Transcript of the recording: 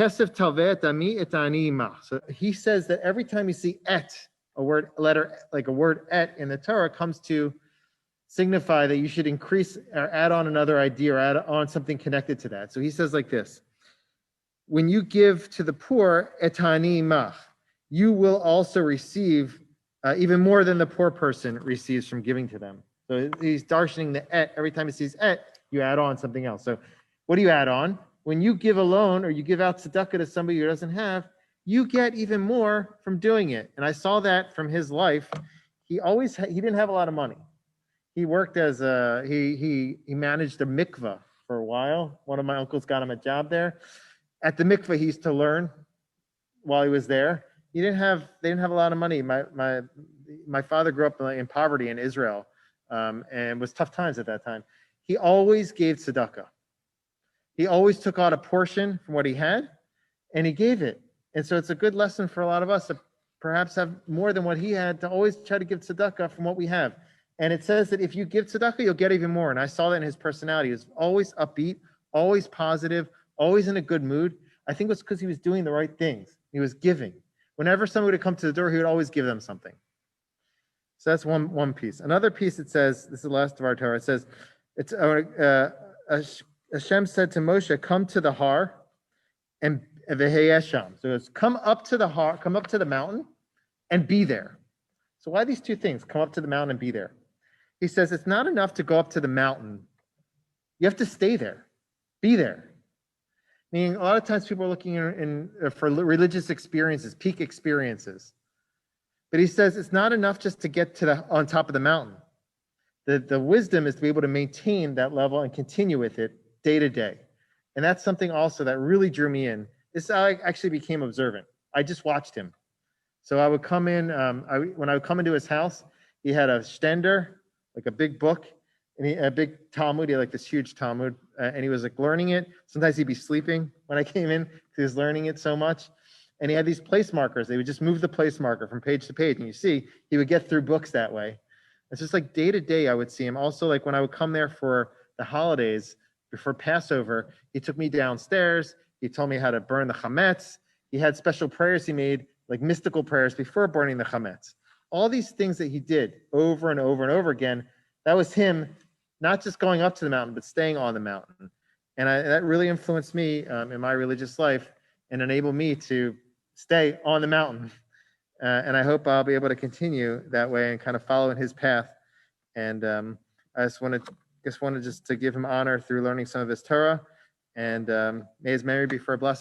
Kesef talvet ami et ani imach. So he says that every time you see et, a word, letter, like a word et in the Torah comes to signify that you should increase or add on another idea or add on something connected to that. So he says like this: when you give to the poor, et ani imach, you will also receive even more than the poor person receives from giving to them. So he's darshaning the et. Every time he sees et, you add on something else. So what do you add on? When you give a loan or you give out tzedakah to somebody who doesn't have, you get even more from doing it. And I saw that from his life. He didn't have a lot of money. He worked as he managed a mikveh for a while. One of my uncles got him a job there. At the mikveh, he used to learn while he was there. They didn't have a lot of money. My father grew up in poverty in Israel, and it was tough times at that time. He always gave tzedakah. He always took out a portion from what he had, and he gave it. And so it's a good lesson for a lot of us to perhaps have more than what he had, to always try to give tzedakah from what we have. And it says that if you give tzedakah, you'll get even more. And I saw that in his personality. He was always upbeat, always positive, always in a good mood. I think it was because he was doing the right things. He was giving. Whenever somebody would come to the door, he would always give them something. So that's one piece. Another piece, it says, this is the last of our Torah, it says, Hashem said to Moshe, come to the har and v'heyesham. So it's come up to the har, come up to the mountain and be there. So why these two things? Come up to the mountain and be there. He says it's not enough to go up to the mountain. You have to stay there. Be there. Meaning a lot of times people are looking for religious experiences, peak experiences. But he says it's not enough just to get to on top of the mountain. The wisdom is to be able to maintain that level and continue with it day to day. And that's something also that really drew me in. I actually became observant. I just watched him. So I would come in, when I would come into his house, he had a stender, like a big book, and a big Talmud. He had like this huge Talmud, and he was like learning it. Sometimes he'd be sleeping when I came in because he was learning it so much. And he had these place markers. They would just move the place marker from page to page. And you see, he would get through books that way. It's just like day to day, I would see him. Also, like when I would come there for the holidays, before Passover, he took me downstairs. He told me how to burn the chametz. He had special prayers he made, like mystical prayers before burning the chametz. All these things that he did over and over and over again, that was him not just going up to the mountain, but staying on the mountain. And that really influenced me in my religious life and enabled me to stay on the mountain. And I hope I'll be able to continue that way and kind of follow in his path. And I just wanted to give him honor through learning some of his Torah. And may his memory be for a blessing.